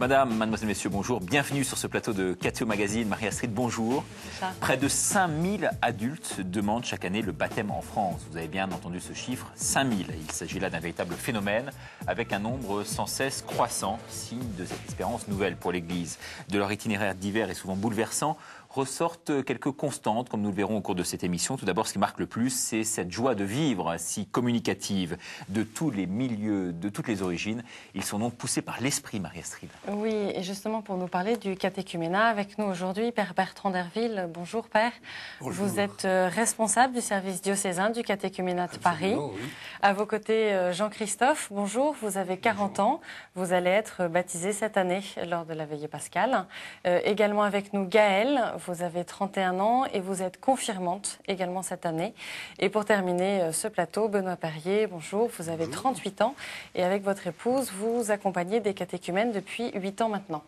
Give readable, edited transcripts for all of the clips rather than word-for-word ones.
Madame, mademoiselle, messieurs, bonjour. Bienvenue sur ce plateau de Cathéo Magazine. Marie-Astrid, bonjour. Ça. Près de 5000 adultes demandent chaque année le baptême en France. Vous avez bien entendu ce chiffre, 5000. Il s'agit là d'un véritable phénomène avec un nombre sans cesse croissant, signe de cette espérance nouvelle pour l'Église. De leur itinéraire divers et souvent bouleversant, ressortent quelques constantes, comme nous le verrons au cours de cette émission. Tout d'abord, ce qui marque le plus, c'est cette joie de vivre si communicative de tous les milieux, de toutes les origines. Ils sont donc poussés par l'esprit, Marie-Astrid. Oui, et justement pour nous parler du catéchuménat, avec nous aujourd'hui, Père Bertrand Derville. Bonjour Père. Bonjour. Vous êtes responsable du service diocésain du catéchuménat de Paris. Oui. À vos côtés, Jean-Christophe, bonjour. Vous avez 40 ans. Vous allez être baptisé cette année lors de la veillée pascale. Également avec nous, Gaëlle. Vous avez 31 ans et vous êtes confirmante également cette année. Et pour terminer ce plateau, Benoît Perrier, bonjour. Vous avez 38 ans et avec votre épouse, vous accompagnez des catéchumènes depuis 8 ans maintenant.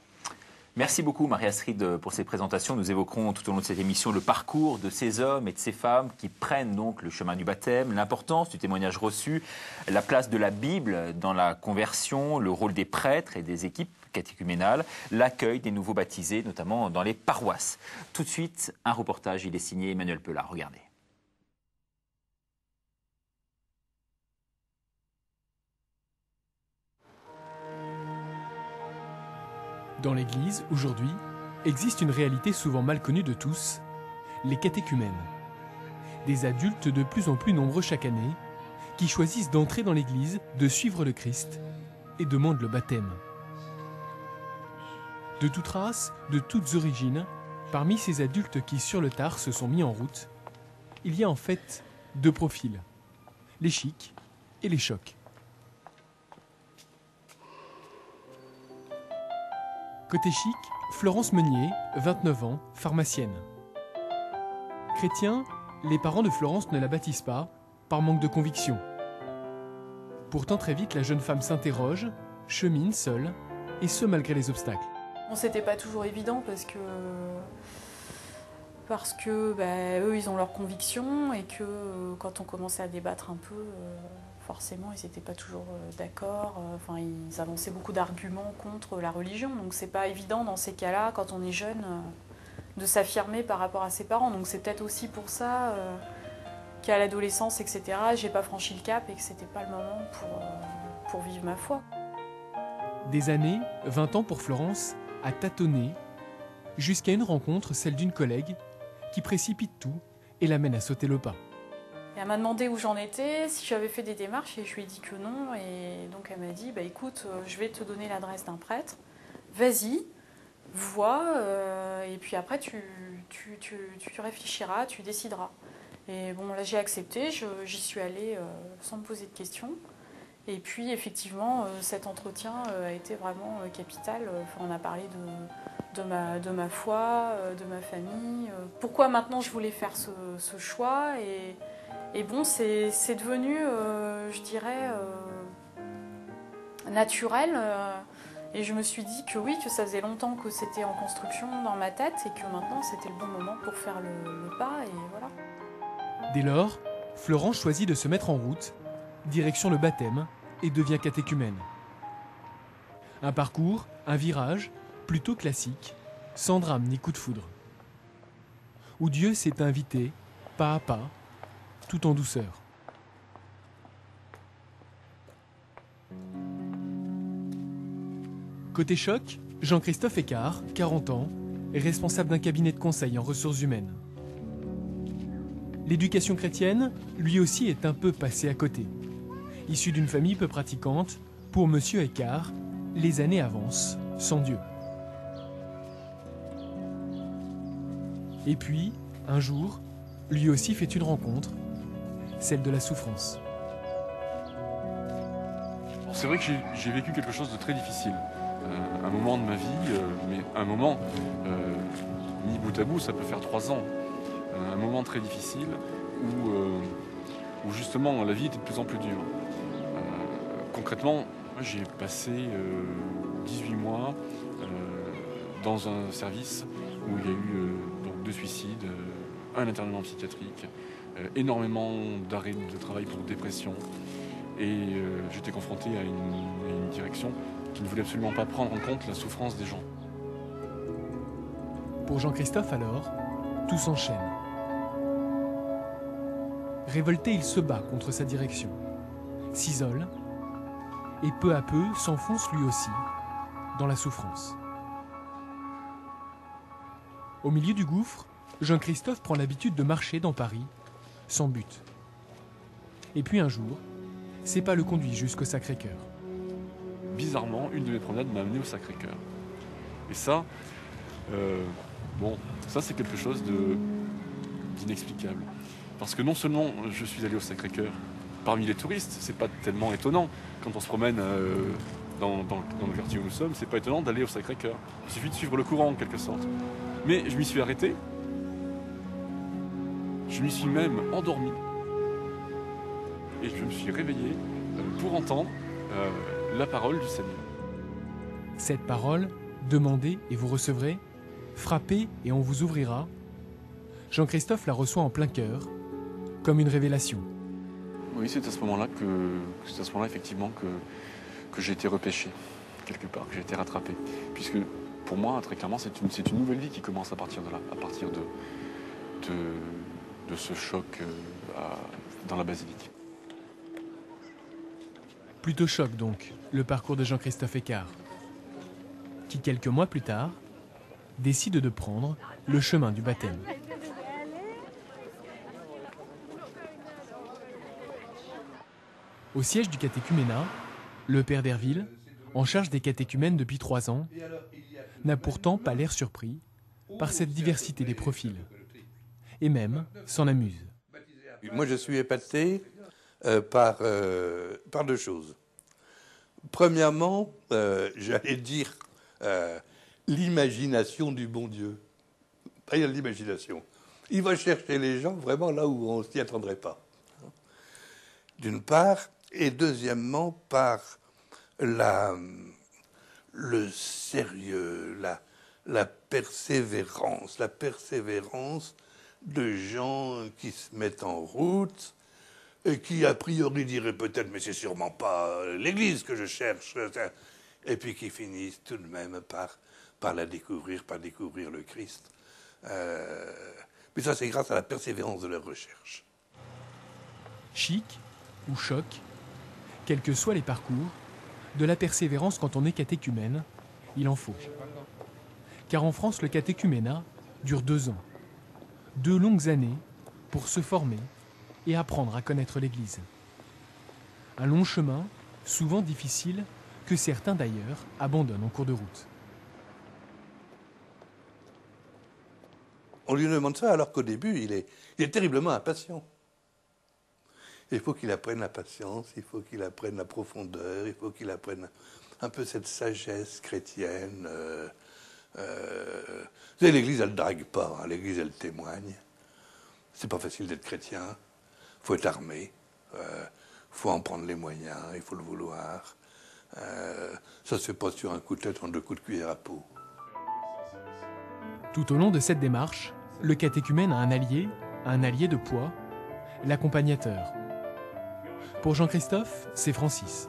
Merci beaucoup Marie-Astrid pour ces présentations. Nous évoquerons tout au long de cette émission le parcours de ces hommes et de ces femmes qui prennent donc le chemin du baptême, l'importance du témoignage reçu, la place de la Bible dans la conversion, le rôle des prêtres et des équipes catéchuménales, l'accueil des nouveaux baptisés, notamment dans les paroisses. Tout de suite, un reportage, il est signé Emmanuel Pellat. Regardez. Dans l'Église, aujourd'hui, existe une réalité souvent mal connue de tous, les catéchumènes. Des adultes de plus en plus nombreux chaque année, qui choisissent d'entrer dans l'Église, de suivre le Christ et demandent le baptême. De toutes races, de toutes origines, parmi ces adultes qui sur le tard se sont mis en route, il y a en fait deux profils, les chics et les chocs. Côté chic, Florence Meunier, 29 ans, pharmacienne. Chrétien, les parents de Florence ne la baptisent pas, par manque de conviction. Pourtant très vite, la jeune femme s'interroge, chemine seule, et ce malgré les obstacles. Bon, c'était pas toujours évident parce que eux ils ont leurs convictions et que quand on commençait à débattre un peu, forcément ils n'étaient pas toujours d'accord. Enfin, ils avançaient beaucoup d'arguments contre la religion, donc c'est pas évident dans ces cas-là, quand on est jeune, de s'affirmer par rapport à ses parents. Donc c'est peut-être aussi pour ça qu'à l'adolescence, etc., j'ai pas franchi le cap et que c'était pas le moment pour vivre ma foi. Des années, 20 ans pour Florence, à tâtonner, jusqu'à une rencontre, celle d'une collègue, qui précipite tout et l'amène à sauter le pas. Et elle m'a demandé où j'en étais, si j'avais fait des démarches, et je lui ai dit que non. Et donc elle m'a dit, écoute, je vais te donner l'adresse d'un prêtre, vas-y, vois, et puis après tu réfléchiras, tu décideras. Et bon, là j'ai accepté, j'y suis allée sans me poser de questions. Et puis effectivement, cet entretien a été vraiment capital. Enfin, on a parlé de ma foi, de ma famille. Pourquoi maintenant je voulais faire ce choix. Et bon, c'est devenu, je dirais, naturel. Et je me suis dit que oui, que ça faisait longtemps que c'était en construction dans ma tête et que maintenant c'était le bon moment pour faire le pas. Et voilà. Dès lors, Florence choisit de se mettre en route, direction le baptême, et devient catéchumène. Un parcours, un virage, plutôt classique, sans drame ni coup de foudre. Où Dieu s'est invité, pas à pas, tout en douceur. Côté choc, Jean-Christophe Écart, 40 ans, est responsable d'un cabinet de conseil en ressources humaines. L'éducation chrétienne, lui aussi, est un peu passée à côté. Issu d'une famille peu pratiquante, pour Monsieur Écart, les années avancent sans Dieu. Et puis, un jour, lui aussi fait une rencontre, celle de la souffrance. C'est vrai que j'ai vécu quelque chose de très difficile. Un moment de ma vie, mais un moment, mis bout à bout, ça peut faire 3 ans. Un moment très difficile où justement la vie était de plus en plus dure. Concrètement, moi, j'ai passé 18 mois dans un service où il y a eu donc 2 suicides, un internement psychiatrique, énormément d'arrêts de travail pour dépression, Et j'étais confronté à une direction qui ne voulait absolument pas prendre en compte la souffrance des gens. Pour Jean-Christophe alors, tout s'enchaîne. Révolté, il se bat contre sa direction, s'isole et peu à peu s'enfonce lui aussi dans la souffrance. Au milieu du gouffre, Jean-Christophe prend l'habitude de marcher dans Paris sans but. Et puis un jour, ses pas le conduisent jusqu'au Sacré-Cœur. Bizarrement, une de mes promenades m'a amené au Sacré-Cœur. Et ça, ça c'est quelque chose d'inexplicable. Parce que non seulement je suis allé au Sacré-Cœur parmi les touristes, c'est pas tellement étonnant. Quand on se promène dans le quartier où nous sommes, c'est pas étonnant d'aller au Sacré-Cœur. Il suffit de suivre le courant en quelque sorte. Mais je m'y suis arrêté. Je m'y suis même endormi. Et je me suis réveillé pour entendre la parole du Seigneur. Cette parole, demandez et vous recevrez, frappez et on vous ouvrira. Jean-Christophe la reçoit en plein cœur, comme une révélation. Oui, c'est à ce moment-là effectivement que j'ai été repêché quelque part, que j'ai été rattrapé. Puisque pour moi, très clairement, c'est une nouvelle vie qui commence à partir de là, à partir de ce choc dans la basilique. Plutôt choc donc, le parcours de Jean-Christophe Écart, qui quelques mois plus tard, décide de prendre le chemin du baptême. Au siège du catéchuménat, le père d'Herville, en charge des catéchumènes depuis 3 ans, n'a pourtant pas l'air surpris par cette diversité des profils, et même s'en amuse. Moi, je suis épaté par 2 choses. Premièrement, j'allais dire l'imagination du bon Dieu. Il y a l'imagination. Il va chercher les gens vraiment là où on ne s'y attendrait pas. D'une part, et deuxièmement, par le sérieux, la persévérance de gens qui se mettent en route et qui, a priori, diraient peut-être « mais c'est sûrement pas l'Église que je cherche », et puis qui finissent tout de même par découvrir le Christ. Mais ça, c'est grâce à la persévérance de leur recherche. Chic ou choc, quels que soient les parcours, de la persévérance quand on est catéchumène, il en faut. Car en France, le catéchuménat dure 2 ans. 2 longues années pour se former et apprendre à connaître l'Église. Un long chemin, souvent difficile, que certains d'ailleurs abandonnent en cours de route. On lui demande ça alors qu'au début, il est terriblement impatient. Il faut qu'il apprenne la patience, il faut qu'il apprenne la profondeur, il faut qu'il apprenne un peu cette sagesse chrétienne. L'Église, elle ne drague pas, hein. L'Église, elle témoigne. C'est pas facile d'être chrétien. Il faut être armé. Il faut en prendre les moyens, il faut le vouloir. Ça se fait pas sur un coup de tête en 2 coups de cuillère à peau. Tout au long de cette démarche, le catéchumène a un allié de poids, l'accompagnateur. Pour Jean-Christophe, c'est Francis.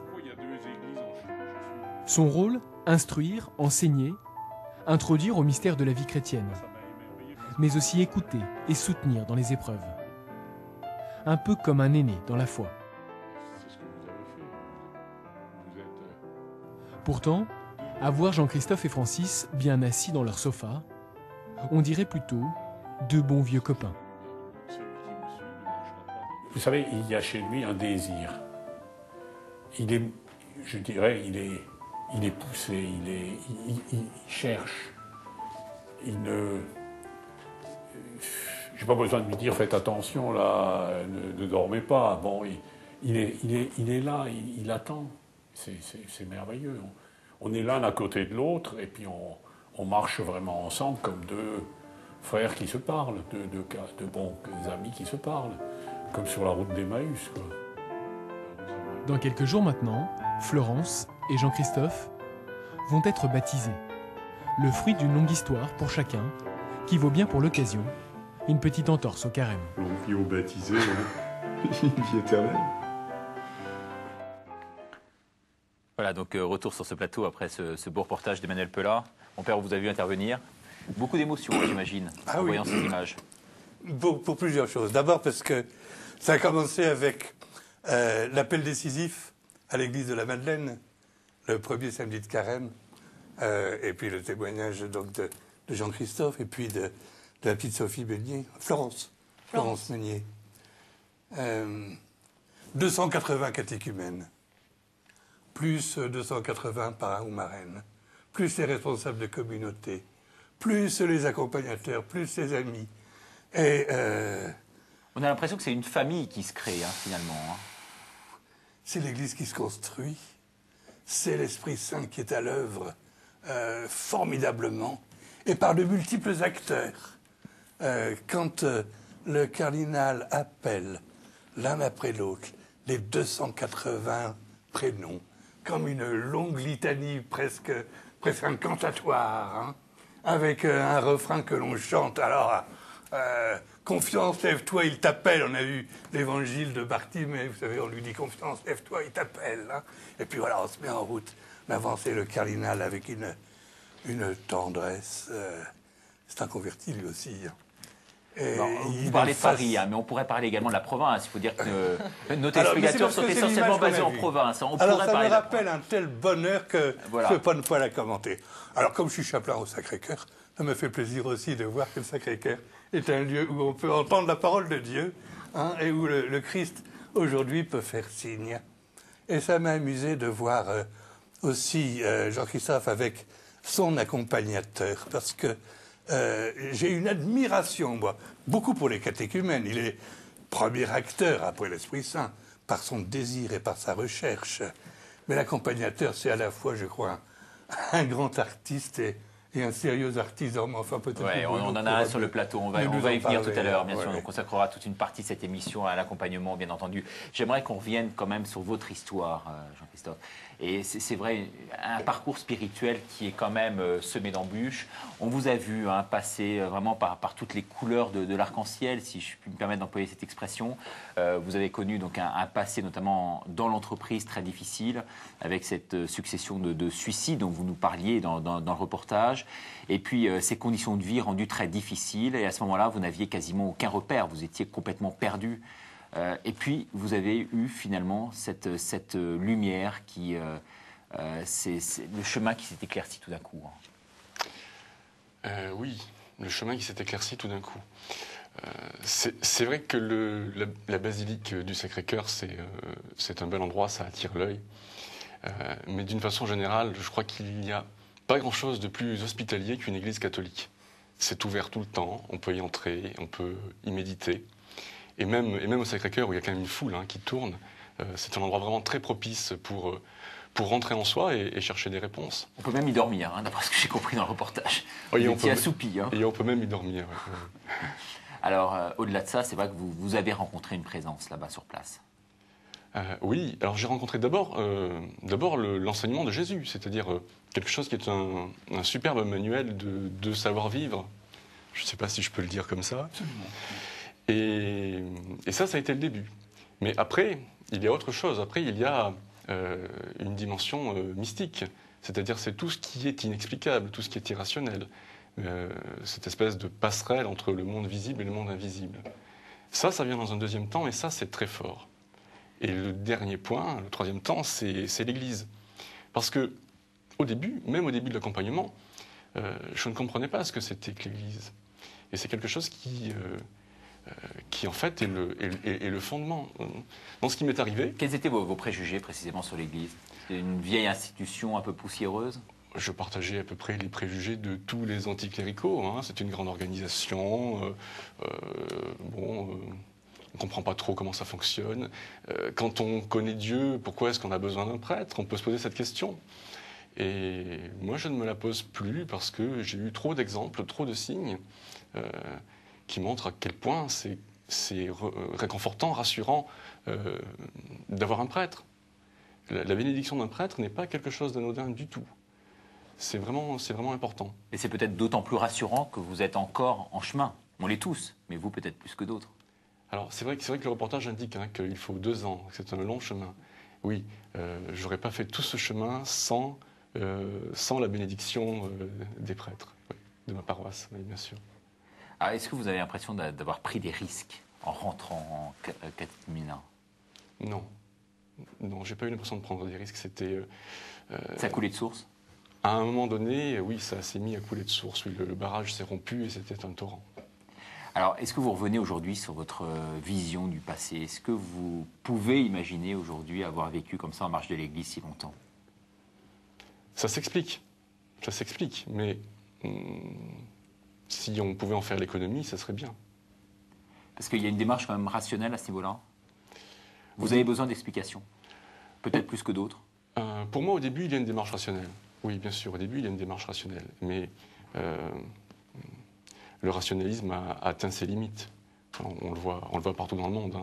Son rôle, instruire, enseigner, introduire au mystère de la vie chrétienne, mais aussi écouter et soutenir dans les épreuves. Un peu comme un aîné dans la foi. Pourtant, à voir Jean-Christophe et Francis bien assis dans leur sofa, on dirait plutôt 2 bons vieux copains. Vous savez, il y a chez lui un désir. Il est, je dirais, il est poussé, il cherche. Il ne... J'ai pas besoin de lui dire faites attention là, ne dormez pas. Bon, il est là, il attend. C'est merveilleux. On est l'un à côté de l'autre et puis on marche vraiment ensemble comme 2 frères qui se parlent, de bons amis qui se parlent, comme sur la route d'Emmaüs, quoi. Dans quelques jours maintenant, Florence et Jean-Christophe vont être baptisés. Le fruit d'une longue histoire pour chacun, qui vaut bien pour l'occasion une petite entorse au carême. On vit au baptisé, une vie éternelle. Voilà, donc retour sur ce plateau après ce beau reportage d'Emmanuel Pelat. Mon père, vous a vu intervenir. Beaucoup d'émotions, j'imagine, en oui. voyant ces images. Pour plusieurs choses. D'abord parce que ça a commencé avec l'appel décisif à l'église de la Madeleine, le premier samedi de carême, et puis le témoignage donc, de Jean-Christophe, et puis de la petite Sophie Meunier, Florence Meunier. 280 catéchumènes, plus 280 parrains ou marraines, plus les responsables de communauté, plus les accompagnateurs, plus les amis. Et on a l'impression que c'est une famille qui se crée, finalement. C'est l'Église qui se construit, c'est l'Esprit Saint qui est à l'œuvre formidablement, et par de multiples acteurs. Quand le cardinal appelle l'un après l'autre les 280 prénoms, comme une longue litanie presque incantatoire, avec un refrain que l'on chante. Alors, confiance, lève-toi, il t'appelle. On a vu l'évangile de Bartimée, vous savez, on lui dit confiance, lève-toi, il t'appelle. Et puis voilà, on se met en route. On avance, et le cardinal avec une tendresse. C'est un converti lui aussi. Vous parlez de Paris, mais on pourrait parler également de la province. Il faut dire que nos téléspectateurs sont essentiellement basés en province. Alors ça me rappelle un tel bonheur que je ne peux pas ne pas la commenter. Alors comme je suis chapelain au Sacré-Cœur, ça me fait plaisir aussi de voir que le Sacré-Cœur est un lieu où on peut entendre la parole de Dieu, et où le Christ aujourd'hui peut faire signe. Et ça m'a amusé de voir aussi Jean-Christophe avec son accompagnateur, parce que j'ai une admiration, moi, beaucoup pour les catéchumènes. Il est premier acteur après l'Esprit Saint, par son désir et par sa recherche. Mais l'accompagnateur, c'est à la fois, je crois, un grand artiste et un sérieux artisan. Enfin, peut-être. Ouais, on en a un sur le plateau, on va y venir tout à l'heure, bien sûr. On consacrera toute une partie de cette émission à l'accompagnement, bien entendu. J'aimerais qu'on revienne quand même sur votre histoire, Jean-Christophe. Et c'est vrai, un parcours spirituel qui est quand même semé d'embûches. On vous a vu passer vraiment par toutes les couleurs de l'arc-en-ciel, si je puis me permettre d'employer cette expression. Vous avez connu donc un passé, notamment dans l'entreprise, très difficile, avec cette succession de suicides dont vous nous parliez dans le reportage. Et puis ces conditions de vie rendues très difficiles. Et à ce moment-là, vous n'aviez quasiment aucun repère. Vous étiez complètement perdu. Et puis, vous avez eu finalement cette lumière qui... c'est le chemin qui s'est éclairci tout d'un coup. Oui, le chemin qui s'est éclairci tout d'un coup. C'est vrai que la basilique du Sacré-Cœur, c'est un bel endroit, ça attire l'œil. Mais d'une façon générale, je crois qu'il n'y a pas grand-chose de plus hospitalier qu'une église catholique. C'est ouvert tout le temps, on peut y entrer, on peut y méditer. Et même au Sacré-Cœur, où il y a quand même une foule qui tourne, c'est un endroit vraiment très propice pour rentrer en soi et chercher des réponses. On peut même y dormir, d'après ce que j'ai compris dans le reportage. Oui, vous étiez assoupi. Et on peut même y dormir. Ouais. Alors, au-delà de ça, c'est vrai que vous avez rencontré une présence là-bas sur place. Oui, alors j'ai rencontré d'abord l'enseignement de Jésus, c'est-à-dire quelque chose qui est un superbe manuel de savoir-vivre. Je ne sais pas si je peux le dire comme ça. Absolument. Et ça a été le début. Mais après, il y a autre chose. Après, il y a une dimension mystique. C'est-à-dire, c'est tout ce qui est inexplicable, tout ce qui est irrationnel. Cette espèce de passerelle entre le monde visible et le monde invisible. Ça vient dans un deuxième temps, et ça, c'est très fort. Et le dernier point, le troisième temps, c'est l'Église. Parce que, même au début de l'accompagnement, je ne comprenais pas ce que c'était que l'Église. Et c'est quelque chose qui en fait est le fondement. Dans ce qui m'est arrivé... Quels étaient vos préjugés précisément sur l'Église? C'est une vieille institution un peu poussiéreuse? Je partageais à peu près les préjugés de tous les anticléricaux. C'est une grande organisation. On ne comprend pas trop comment ça fonctionne. Quand on connaît Dieu, pourquoi est-ce qu'on a besoin d'un prêtre? On peut se poser cette question. Et moi, je ne me la pose plus parce que j'ai eu trop d'exemples, trop de signes qui montrent à quel point c'est réconfortant, rassurant d'avoir un prêtre. La bénédiction d'un prêtre n'est pas quelque chose d'anodin du tout. C'est vraiment important. Et c'est peut-être d'autant plus rassurant que vous êtes encore en chemin. On l'est tous, mais vous peut-être plus que d'autres. Alors c'est vrai que le reportage indique qu'il faut 2 ans, que c'est un long chemin. Oui, j'aurais pas fait tout ce chemin sans la bénédiction des prêtres, oui, de ma paroisse, oui, bien sûr. Alors, est-ce que vous avez l'impression d'avoir pris des risques en rentrant en catéchuménat? Non, non, j'ai pas eu l'impression de prendre des risques. C'était Ça a coulé de source? à un moment donné, oui, ça s'est mis à couler de source. Oui, le barrage s'est rompu et c'était un torrent. Alors, est-ce que vous revenez aujourd'hui sur votre vision du passé? Est-ce que vous pouvez imaginer aujourd'hui avoir vécu comme ça en marge de l'Église si longtemps? Ça s'explique, mais si on pouvait en faire l'économie, ça serait bien. Parce qu'il y a une démarche quand même rationnelle à ce niveau-là. Vous avez besoin d'explications, peut-être plus que d'autres. Pour moi, au début, il y a une démarche rationnelle. Oui, bien sûr, au début, il y a une démarche rationnelle. Mais le rationalisme a atteint ses limites. On le voit partout dans le monde.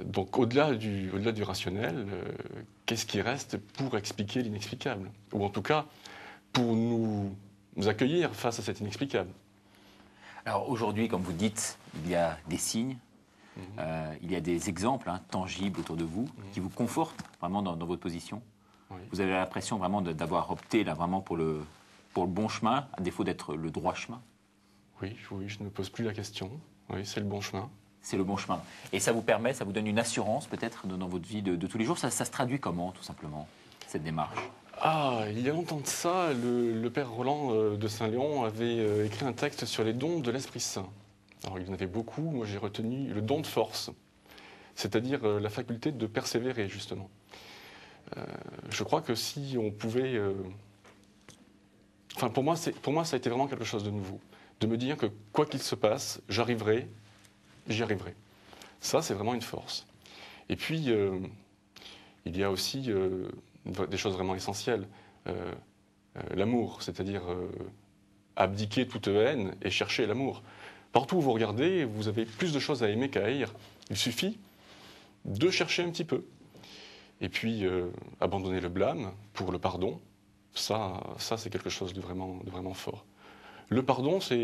Donc, au-delà du rationnel, qu'est-ce qui reste pour expliquer l'inexplicable? Ou en tout cas, pour nous accueillir face à cet inexplicable. Alors aujourd'hui, comme vous dites, il y a des signes, il y a des exemples tangibles autour de vous qui vous confortent vraiment dans votre position. Oui. Vous avez l'impression vraiment d'avoir opté là, vraiment pour le bon chemin, à défaut d'être le droit chemin. Oui, je ne me pose plus la question. Oui, c'est le bon chemin. C'est le bon chemin. Et ça vous permet, ça vous donne une assurance peut-être dans votre vie de tous les jours. Ça se traduit comment, tout simplement, cette démarche? Il y a longtemps de ça, le père Roland de Saint-Léon avait écrit un texte sur les dons de l'Esprit Saint. Alors il y en avait beaucoup, moi j'ai retenu le don de force, c'est-à-dire la faculté de persévérer justement. Je crois que si on pouvait... Enfin pour moi ça a été vraiment quelque chose de nouveau, de me dire que quoi qu'il se passe, j'y arriverai. Ça c'est vraiment une force. Et puis il y a aussi... des choses vraiment essentielles. L'amour, c'est-à-dire abdiquer toute haine et chercher l'amour. Partout où vous regardez, vous avez plus de choses à aimer qu'à haïr. Il suffit de chercher un petit peu. Et puis, abandonner le blâme pour le pardon, ça c'est quelque chose de vraiment fort. Le pardon, ça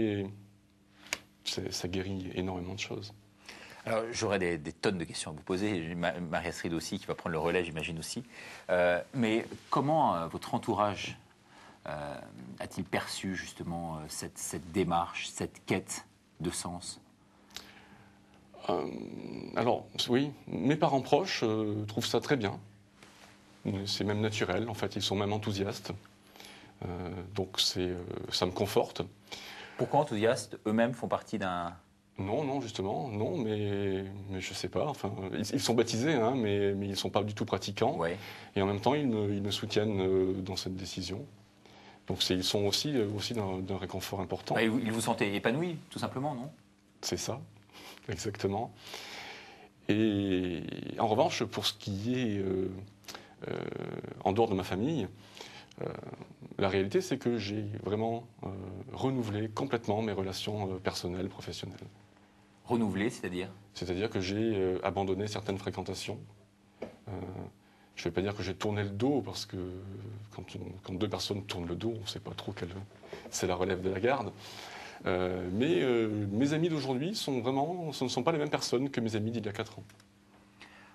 guérit énormément de choses. Alors, j'aurais des tonnes de questions à vous poser. Marie-Astrid aussi, qui va prendre le relais, j'imagine aussi. Mais comment votre entourage a-t-il perçu justement cette démarche, cette quête de sens? Alors, oui, mes parents proches trouvent ça très bien. C'est même naturel, en fait, ils sont même enthousiastes. Donc, ça me conforte. Pourquoi enthousiastes? Eux-mêmes font partie d'un... Non, justement, non, mais je sais pas. Enfin, ils sont baptisés, mais ils ne sont pas du tout pratiquants. Ouais. Et en même temps, ils me soutiennent dans cette décision. Donc ils sont aussi d'un réconfort important. Ils vous sentez épanoui, tout simplement, non? C'est ça, exactement. Et en revanche, pour ce qui est en dehors de ma famille, la réalité, c'est que j'ai vraiment renouvelé complètement mes relations personnelles, professionnelles. Renouvelé, c'est-à-dire? C'est-à-dire que j'ai abandonné certaines fréquentations. Je ne vais pas dire que j'ai tourné le dos, parce que quand deux personnes tournent le dos, on ne sait pas trop c'est la relève de la garde. Mais mes amis d'aujourd'hui ce ne sont pas les mêmes personnes que mes amis d'il y a 4 ans.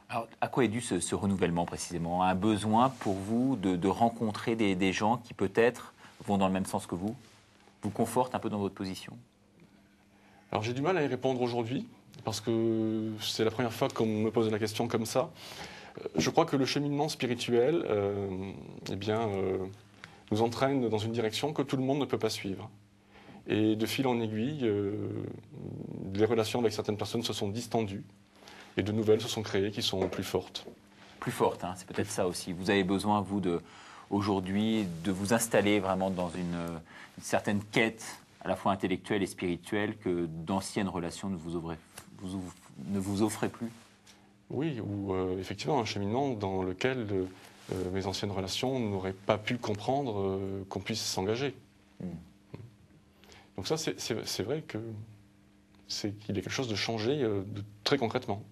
Alors, à quoi est dû ce renouvellement précisément? Un besoin pour vous de rencontrer des gens qui peut-être vont dans le même sens que vous confortent un peu dans votre position? Alors j'ai du mal à y répondre aujourd'hui, parce que c'est la première fois qu'on me pose la question comme ça. Je crois que le cheminement spirituel nous entraîne dans une direction que tout le monde ne peut pas suivre. Et de fil en aiguille, les relations avec certaines personnes se sont distendues. Et de nouvelles se sont créées qui sont plus fortes. Plus fortes, c'est peut-être ça aussi. Vous avez besoin, vous, aujourd'hui, de vous installer vraiment dans une certaine quête, à la fois intellectuelle et spirituelle, que d'anciennes relations ne vous offraient plus? Oui, ou effectivement un cheminement dans lequel mes anciennes relations n'auraient pas pu comprendre qu'on puisse s'engager. Donc ça, c'est vrai qu'il y a quelque chose de changé très concrètement.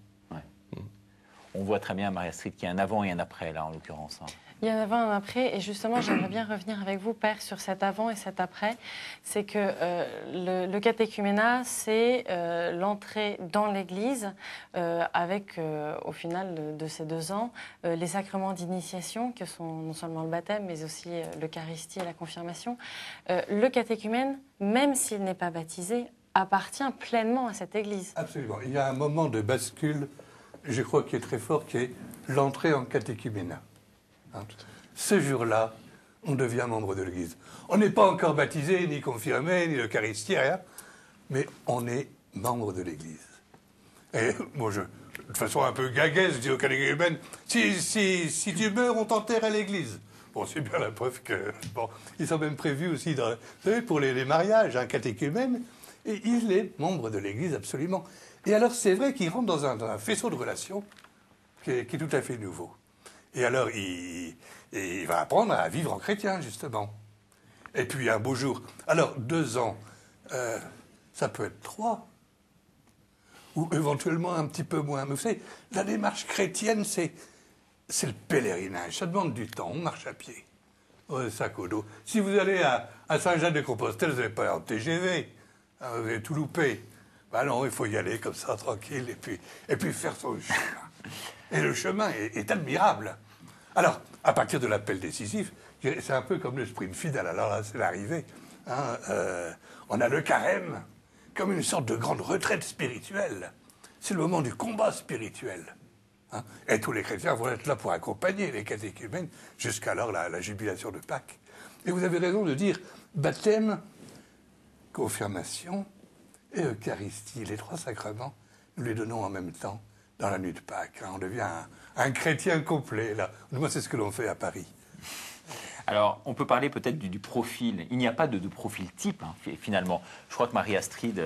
On voit très bien, Marie-Astrid, qu'il y a un avant et un après, là, en l'occurrence. Il y en a un avant, un après, et justement, j'aimerais bien revenir avec vous, Père, sur cet avant et cet après. C'est que le catéchuménat, c'est l'entrée dans l'Église avec, au final de ces 2 ans, les sacrements d'initiation, que sont non seulement le baptême, mais aussi l'Eucharistie et la confirmation. Le catéchumène, même s'il n'est pas baptisé, appartient pleinement à cette Église. Absolument. Il y a un moment de bascule, je crois, qui est très fort, qui est l'entrée en catéchuménat. Ce jour-là, on devient membre de l'Église. On n'est pas encore baptisé, ni confirmé, ni l'Eucharistie, rien, mais on est membre de l'Église. Et moi, de façon un peu gaguaise, je dis aux catéchumènes, si tu meurs, on t'enterre à l'Église. Bon, c'est bien la preuve que... Bon, ils sont même prévus aussi, vous savez, pour les mariages, un catéchumène, et il est membre de l'Église, absolument. Et alors, c'est vrai qu'il rentre dans un faisceau de relations qui est tout à fait nouveau. Et alors, il va apprendre à vivre en chrétien, justement. Et puis, un beau jour... Alors, 2 ans, ça peut être 3, ou éventuellement un petit peu moins. Mais vous savez, la démarche chrétienne, c'est le pèlerinage. Ça demande du temps. On marche à pied. Sac au dos. Si vous allez à Saint-Jacques-de-Compostelle, vous n'allez pas en TGV. Vous avez tout loupé. Ben non, il faut y aller comme ça, tranquille, et puis faire son chemin. Et le chemin est admirable. Alors, à partir de l'appel décisif, c'est un peu comme le sprint final. Alors là, c'est l'arrivée. On a le carême comme une sorte de grande retraite spirituelle. C'est le moment du combat spirituel. Et tous les chrétiens vont être là pour accompagner les catéchumènes jusqu'alors la jubilation de Pâques. Et vous avez raison de dire baptême, confirmation et Eucharistie. Les 3 sacrements, nous les donnons en même temps dans la nuit de Pâques. On devient un chrétien complet, là. Moi, c'est ce que l'on fait à Paris. Alors, on peut parler peut-être du profil. Il n'y a pas de profil type, finalement. Je crois que Marie-Astrid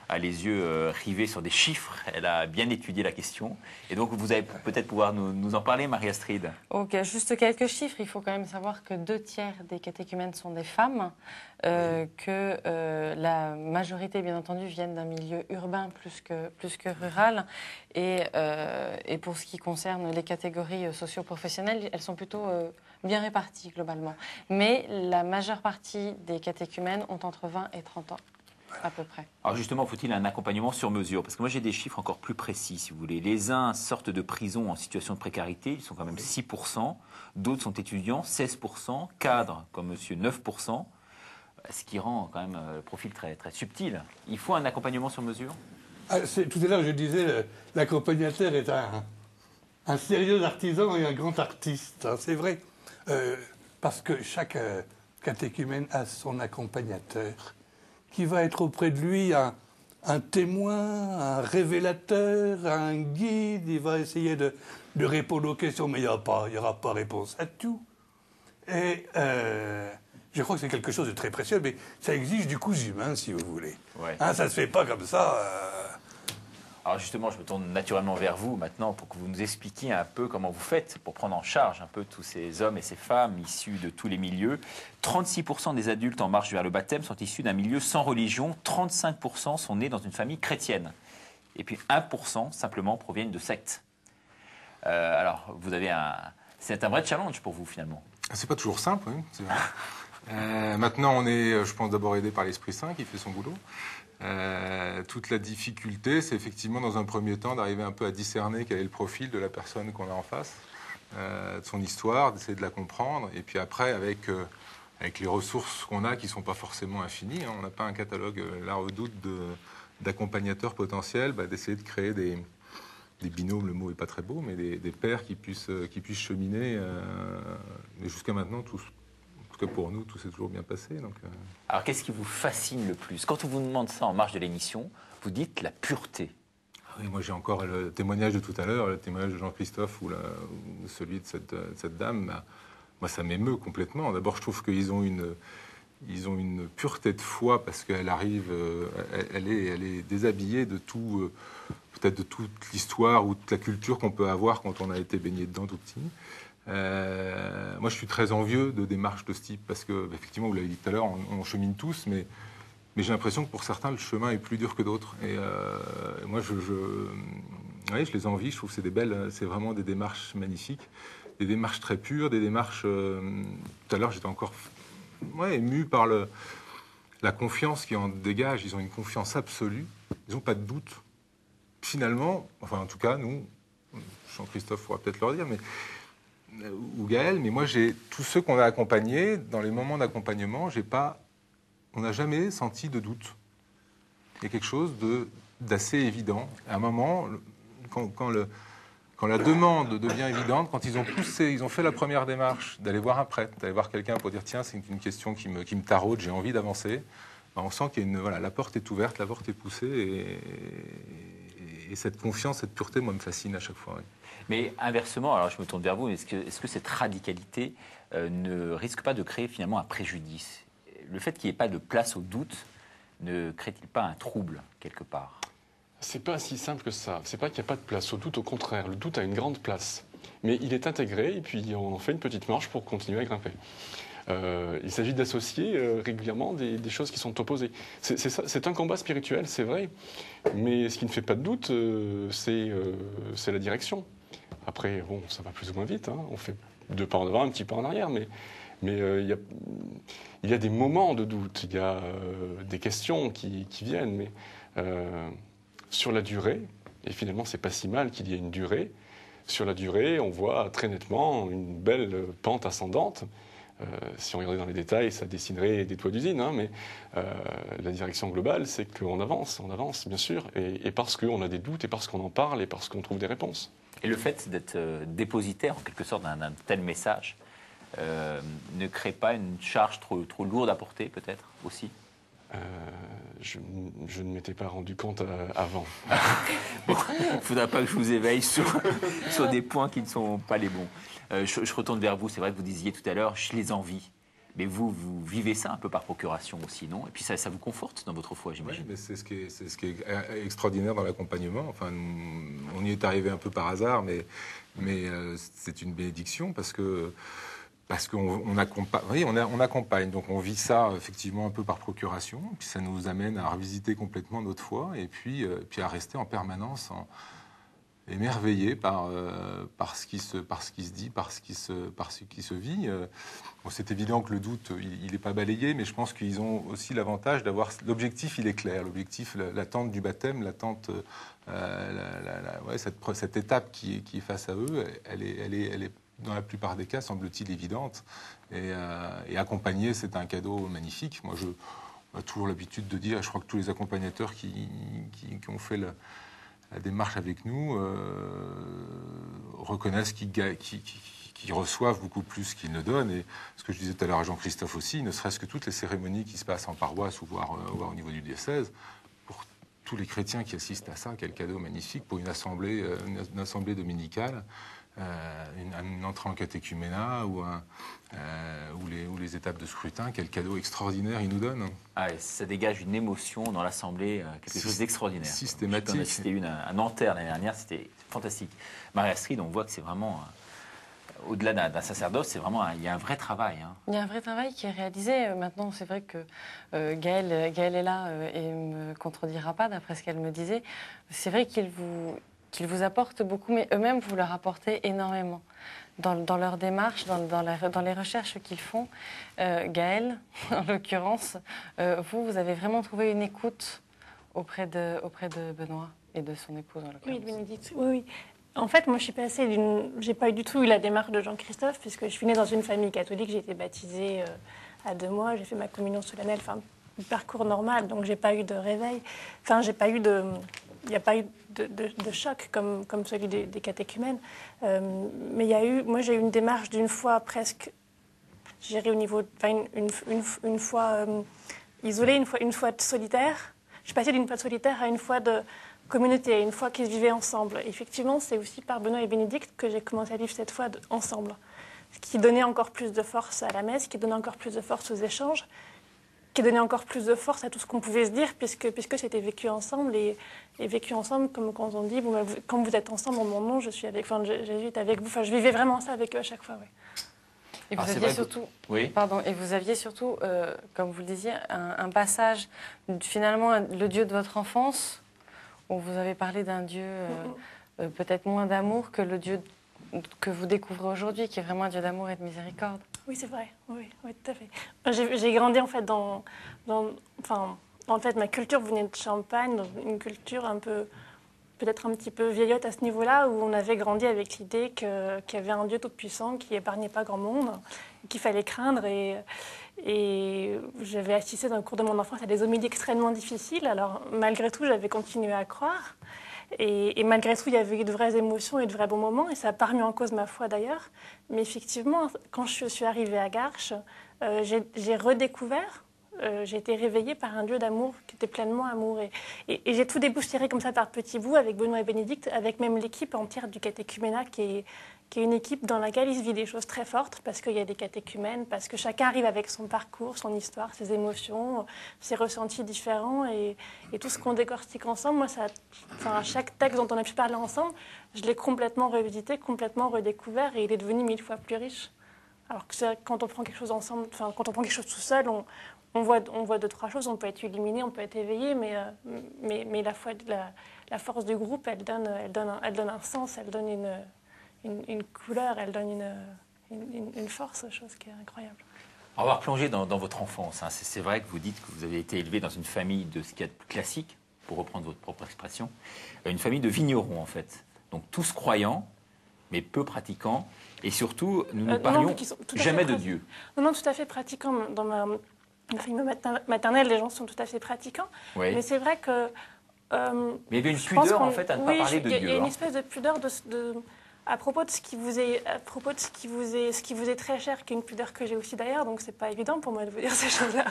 a les yeux rivés sur des chiffres. Elle a bien étudié la question. Et donc, vous allez peut-être pouvoir nous en parler, Marie-Astrid. Ok, juste quelques chiffres. Il faut quand même savoir que 2 tiers des catéchumènes sont des femmes, que la majorité, bien entendu, viennent d'un milieu urbain plus que rural. Et pour ce qui concerne les catégories socio-professionnelles, elles sont plutôt bien réparties, globalement. Mais la majeure partie des catéchumènes ont entre 20 et 30 ans. À peu près. Alors justement, faut-il un accompagnement sur mesure? Parce que moi, j'ai des chiffres encore plus précis, si vous voulez. Les uns sortent de prison en situation de précarité, ils sont quand même 6%. D'autres sont étudiants, 16%. Cadres, comme monsieur, 9%. Ce qui rend quand même le profil très, très subtil. Il faut un accompagnement sur mesure? Tout à l'heure, je disais, l'accompagnateur est un sérieux artisan et un grand artiste. C'est vrai. Parce que chaque catéchumène a son accompagnateur, qui va être auprès de lui un témoin, un révélateur, un guide. Il va essayer de répondre aux questions, mais il n'y aura pas réponse à tout. Et je crois que c'est quelque chose de très précieux, mais ça exige du cousu humain, si vous voulez. Ouais. Ça ne se fait pas comme ça. Alors justement, je me tourne naturellement vers vous maintenant pour que vous nous expliquiez un peu comment vous faites pour prendre en charge un peu tous ces hommes et ces femmes issus de tous les milieux. 36% des adultes en marche vers le baptême sont issus d'un milieu sans religion, 35% sont nés dans une famille chrétienne. Et puis 1% simplement proviennent de sectes. Alors, c'est un vrai challenge pour vous finalement. C'est pas toujours simple, oui, c'est vrai. Maintenant, on est, je pense, d'abord aidé par l'Esprit Saint qui fait son boulot. Toute la difficulté, c'est effectivement dans un premier temps d'arriver un peu à discerner quel est le profil de la personne qu'on a en face, de son histoire, d'essayer de la comprendre, et puis après avec les ressources qu'on a qui ne sont pas forcément infinies, on n'a pas un catalogue là redoute d'accompagnateurs potentiels, d'essayer de créer des binômes, le mot n'est pas très beau, mais des pairs qui puissent cheminer, mais jusqu'à maintenant tous. Que pour nous, tout s'est toujours bien passé. Donc, Alors, qu'est-ce qui vous fascine le plus? Quand on vous demande ça en marge de l'émission, vous dites la pureté. Oui, moi, j'ai encore le témoignage de tout à l'heure, le témoignage de Jean-Christophe ou celui de cette dame. Moi, ça m'émeut complètement. D'abord, je trouve qu'ils ont une pureté de foi parce qu'elle arrive, elle est déshabillée de tout, peut-être de toute l'histoire ou toute la culture qu'on peut avoir quand on a été baigné dedans tout petit. Moi, je suis très envieux de démarches de ce type parce que, effectivement, vous l'avez dit tout à l'heure, on chemine tous, mais j'ai l'impression que pour certains, le chemin est plus dur que d'autres. Et moi, Oui, je les envie. Je trouve que c'est vraiment des démarches magnifiques, des démarches très pures, des démarches. Tout à l'heure, j'étais encore ému par la confiance qui en dégage. Ils ont une confiance absolue. Ils n'ont pas de doute. Finalement, enfin, en tout cas, nous, Jean-Christophe pourra peut-être leur dire, ou Gaël, mais moi, tous ceux qu'on a accompagnés, dans les moments d'accompagnement, on n'a jamais senti de doute. Il y a quelque chose d'assez évident. À un moment, quand la demande devient évidente, quand ils ont poussé, ils ont fait la première démarche d'aller voir un prêtre, d'aller voir quelqu'un pour dire tiens, c'est une question qui me taraude, j'ai envie d'avancer, ben, on sent qu'il y a la porte est ouverte, la porte est poussée, et cette confiance, cette pureté, moi, me fascine à chaque fois. Oui. Mais inversement, alors je me tourne vers vous, est-ce que cette radicalité ne risque pas de créer finalement un préjudice? Le fait qu'il n'y ait pas de place au doute ne crée-t-il pas un trouble quelque part? C'est pas si simple que ça. C'est pas qu'il n'y a pas de place au doute, au contraire. Le doute a une grande place. Mais il est intégré et puis on en fait une petite marche pour continuer à grimper. Il s'agit d'associer régulièrement des choses qui sont opposées. C'est un combat spirituel, c'est vrai. Mais ce qui ne fait pas de doute, c'est la direction. Après, bon, ça va plus ou moins vite. Hein. On fait 2 pas en avant, un petit pas en arrière. Mais il y a des moments de doute. Il y a des questions qui viennent. Mais sur la durée, et finalement, c'est pas si mal qu'il y ait une durée. Sur la durée, on voit très nettement une belle pente ascendante. Si on regardait dans les détails, ça dessinerait des toits d'usine, hein, mais la direction globale, c'est qu'on avance, bien sûr, et parce qu'on a des doutes, et parce qu'on en parle, et parce qu'on trouve des réponses. Et le fait d'être dépositaire, en quelque sorte, d'un tel message, ne crée pas une charge trop lourde à porter, peut-être, aussi? Je ne m'étais pas rendu compte avant. Bon, il ne faudra pas que je vous éveille sur des points qui ne sont pas les bons. Je retourne vers vous. C'est vrai que vous disiez tout à l'heure, je les envie. Mais vous vivez ça un peu par procuration aussi, non? Et puis ça vous conforte dans votre foi, j'imagine. Oui, mais c'est ce qui est extraordinaire dans l'accompagnement. Enfin, on y est arrivé un peu par hasard, mais c'est une bénédiction parce qu'on accompagne, donc on vit ça effectivement un peu par procuration, puis ça nous amène à revisiter complètement notre foi, et puis à rester en permanence émerveillé par ce qui se dit, par ce qui se vit. Bon, c'est évident que le doute, il n'est pas balayé, mais je pense qu'ils ont aussi l'avantage d'avoir... L'objectif, il est clair. L'objectif, l'attente du baptême, l'attente, cette étape qui est face à eux, elle est dans la plupart des cas, semble-t-il, évidente. Et accompagner, c'est un cadeau magnifique. Moi, j'ai toujours l'habitude de dire, je crois que tous les accompagnateurs qui ont fait la démarche avec nous reconnaissent qu'ils reçoivent beaucoup plus qu'ils ne donnent. Et ce que je disais tout à l'heure à Jean-Christophe aussi, ne serait-ce que toutes les cérémonies qui se passent en paroisse ou voire au niveau du diocèse, pour tous les chrétiens qui assistent à ça, quel cadeau magnifique pour une assemblée dominicale. Une entrée en catéchuménat ou les étapes de scrutin, quel cadeau extraordinaire ils nous donnent. Ah, ça dégage une émotion dans l'Assemblée, quelque chose d'extraordinaire. Systématique. J'en ai cité une à Nanterre l'année dernière, c'était fantastique. Marie-Astrid, on voit que c'est vraiment, au-delà d'un sacerdoce, c'est vraiment, il y a un vrai travail. Hein. Il y a un vrai travail qui est réalisé. Maintenant, c'est vrai que Gaëlle est là et ne me contredira pas d'après ce qu'elle me disait. C'est vrai qu'ils vous apportent beaucoup, mais eux-mêmes, vous leur apportez énormément. Dans leur démarche, dans les recherches qu'ils font, Gaëlle, en l'occurrence, vous avez vraiment trouvé une écoute auprès de Benoît et de son épouse, en l'occurrence. Oui, Bénédicte, oui. En fait, moi, j'ai pas du tout eu la démarche de Jean-Christophe, puisque je suis née dans une famille catholique, j'ai été baptisée à 2 mois, j'ai fait ma communion solennelle, enfin, un parcours normal, donc j'ai pas eu de réveil. Enfin, il n'y a pas eu de choc comme celui des catéchumènes. Mais moi j'ai eu une démarche d'une foi presque, je dirais au niveau, une foi isolée, une foi solitaire. Je suis passée d'une foi solitaire à une foi de communauté, à une foi qui se vivait ensemble. Et effectivement, c'est aussi par Benoît et Bénédicte que j'ai commencé à vivre cette foi ensemble. Ce qui donnait encore plus de force à la messe, qui donnait encore plus de force aux échanges, qui donnait encore plus de force à tout ce qu'on pouvait se dire, puisque c'était vécu ensemble, et vécu ensemble, comme quand on dit, quand vous êtes ensemble en mon nom, Jésus est avec vous. Enfin, je vivais vraiment ça avec eux à chaque fois, oui. Et vous aviez surtout, comme vous le disiez, un passage, finalement, le Dieu de votre enfance, où vous avez parlé d'un Dieu peut-être moins d'amour que le Dieu que vous découvrez aujourd'hui, qui est vraiment un Dieu d'amour et de miséricorde. Oui, c'est vrai. Oui, tout à fait. J'ai grandi en fait en fait, ma culture venait de Champagne, dans une culture peut-être un petit peu vieillotte à ce niveau-là, où on avait grandi avec l'idée qu'il y avait un Dieu tout-puissant qui épargnait pas grand monde, qu'il fallait craindre. Et j'avais assisté dans le cours de mon enfance à des homélies extrêmement difficiles. Alors, malgré tout, j'avais continué à croire. Et malgré tout, il y avait eu de vraies émotions et de vrais bons moments, et ça n'a pas remis en cause ma foi d'ailleurs. Mais effectivement, quand je suis arrivée à Garches, j'ai redécouvert, j'ai été réveillée par un Dieu d'amour qui était pleinement amour. Et j'ai tout déboussiéré comme ça par petits bouts avec Benoît et Bénédicte, avec même l'équipe entière du catéchuménat qui est une équipe dans laquelle il se vit des choses très fortes, parce qu'il y a des catéchumènes, parce que chacun arrive avec son parcours, son histoire, ses émotions, ses ressentis différents, et tout ce qu'on décortique ensemble. Moi, chaque texte dont on a pu parler ensemble, je l'ai complètement revisité, complètement redécouvert, et il est devenu 1000 fois plus riche. Alors que quand on prend quelque chose ensemble, quand on prend quelque chose tout seul, on voit 2-3 choses, on peut être illuminé, on peut être éveillé, mais la force du groupe, elle donne un sens, elle donne une couleur, elle donne une force, chose qui est incroyable. On va replonger dans votre enfance. Hein. C'est vrai que vous dites que vous avez été élevé dans une famille de ce qu'il y a de plus classique, pour reprendre votre propre expression, une famille de vignerons en fait. Donc tous croyants, mais peu pratiquants, et surtout, nous ne parlions jamais de Dieu. Non, tout à fait pratiquants. Dans ma famille maternelle, les gens sont tout à fait pratiquants, oui. Mais c'est vrai que... mais il y avait une pudeur en fait à ne pas parler de Dieu. Il y a une espèce de pudeur à propos de ce qui vous est très cher, qui est une pudeur que j'ai aussi d'ailleurs, donc c'est pas évident pour moi de vous dire ces choses-là.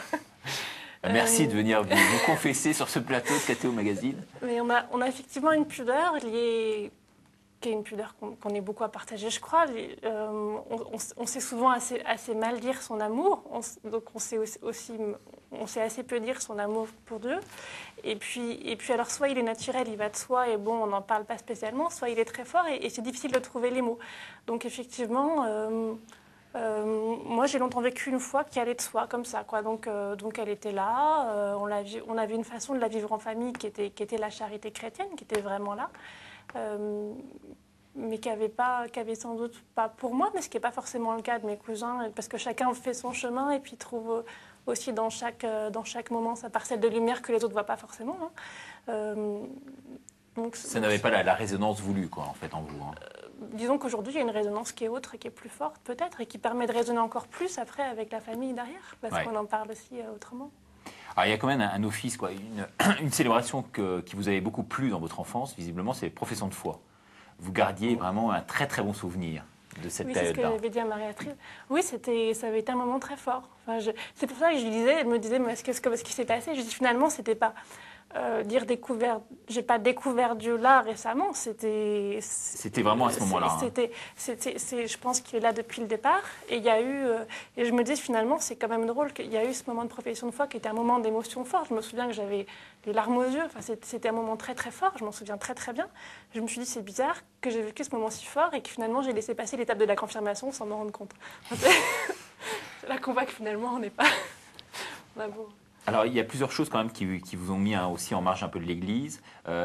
Merci de venir vous confesser sur ce plateau de KTO Magazine. Mais on a effectivement une pudeur qui est une pudeur qu'on est beaucoup à partager, je crois. On sait souvent assez mal dire son amour, donc on sait assez peu dire son amour pour Dieu. Et puis alors, soit il est naturel, il va de soi, et bon, on n'en parle pas spécialement, soit il est très fort, et c'est difficile de trouver les mots. Donc effectivement, moi j'ai longtemps vécu une foi qui allait de soi, comme ça, quoi. Donc elle était là, on avait une façon de la vivre en famille qui était la charité chrétienne, qui était vraiment là. Mais qui avait sans doute pas pour moi, mais ce qui n'est pas forcément le cas de mes cousins, parce que chacun fait son chemin et puis trouve aussi dans chaque moment sa parcelle de lumière que les autres ne voient pas forcément. Hein. Ça n'avait pas la résonance voulue, quoi, en fait, en vous. Hein. Disons qu'aujourd'hui, il y a une résonance qui est autre, qui est plus forte peut-être, et qui permet de résonner encore plus après avec la famille derrière, parce qu'on en parle aussi autrement. Alors, il y a quand même un office, quoi, une célébration qui vous avait beaucoup plu dans votre enfance, visiblement, c'est les professions de foi. Vous gardiez vraiment un très très bon souvenir de cette période-là. Oui, c'est ce que j'avais dit à Marie-Atrice. Oui, ça avait été un moment très fort. C'est pour ça que je lui disais, elle me disait, mais ce qui s'est passé, je dis finalement, c'était pas j'ai pas découvert Dieu là récemment, c'était vraiment à ce moment-là. Je pense qu'il est là depuis le départ, et il y a eu, et je me dis finalement, c'est quand même drôle qu'il y a eu ce moment de profession de foi qui était un moment d'émotion fort. Je me souviens que j'avais les larmes aux yeux, c'était un moment très très fort, je m'en souviens très très bien. Je me suis dit, c'est bizarre que j'ai vécu ce moment si fort et que finalement j'ai laissé passer l'étape de la confirmation sans m'en rendre compte. C'est là qu'on voit que finalement on n'est pas... Alors, il y a plusieurs choses quand même qui vous ont mis aussi en marge un peu de l'Église.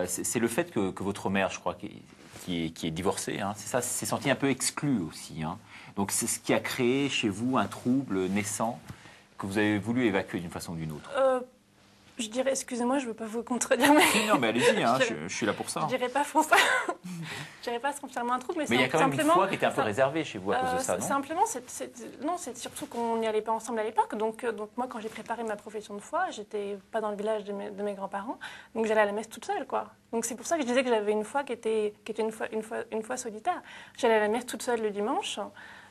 C'est le fait que votre mère, je crois, qui est divorcée, hein, c'est ça, s'est sentie un peu exclue aussi. Hein. Donc, c'est ce qui a créé chez vous un trouble naissant que vous avez voulu évacuer d'une façon ou d'une autre. Je dirais, excusez-moi, je ne veux pas vous contredire, mais... Non, mais allez-y, hein, je suis là pour ça. Je ne dirais pas foncer. Je dirais pas se confirmer un trouble, mais il y a quand même une foi qui était un peu réservée chez vous à cause de ça, non? Simplement, c'est surtout qu'on n'y allait pas ensemble à l'époque. Donc moi, quand j'ai préparé ma profession de foi, j'étais pas dans le village de mes grands-parents, donc j'allais à la messe toute seule, quoi. Donc c'est pour ça que je disais que j'avais une foi qui était une foi solitaire. J'allais à la messe toute seule le dimanche.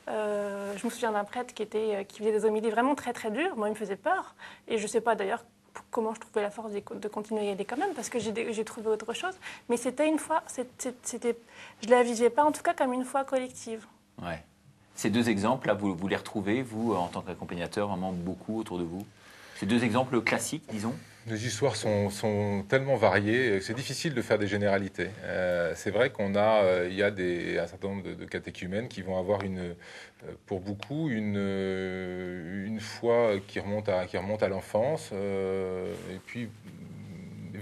Je me souviens d'un prêtre qui faisait des homélies vraiment très très dures. Moi, il me faisait peur, et je sais pas d'ailleurs comment je trouvais la force de continuer à y aller quand même, parce que j'ai trouvé autre chose. Mais c'était une foi, je ne la vivais pas en tout cas comme une foi collective. Ouais. Ces deux exemples, là, vous les retrouvez, vous, en tant qu'accompagnateur, vraiment beaucoup autour de vous? Ces deux exemples classiques, disons? Les histoires sont tellement variées que c'est difficile de faire des généralités. C'est vrai qu'il y a un certain nombre de catéchumènes qui vont avoir pour beaucoup une foi qui remonte à l'enfance, et puis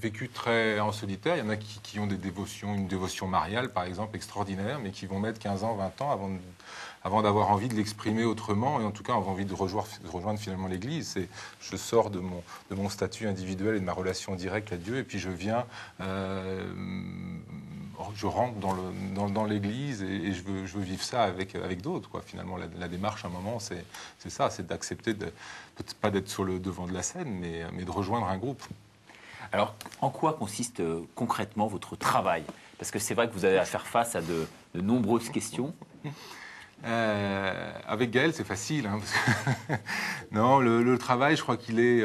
vécu très en solitaire. Il y en a qui ont une dévotion mariale, par exemple, extraordinaire, mais qui vont mettre 15 ans, 20 ans avant d'avoir envie de l'exprimer autrement, et en tout cas avoir envie de rejoindre finalement l'Église. Je sors de mon statut individuel et de ma relation directe à Dieu, et puis je viens, je rentre dans l'Église, et je veux vivre ça avec d'autres, quoi. Finalement, la démarche, à un moment, c'est ça, c'est d'accepter, peut-être pas d'être sur le devant de la scène, mais de rejoindre un groupe. Alors, en quoi consiste concrètement votre travail? Parce que c'est vrai que vous avez à faire face à de nombreuses questions. Avec Gaël, c'est facile. Hein, parce que non, le travail, je crois qu'il est...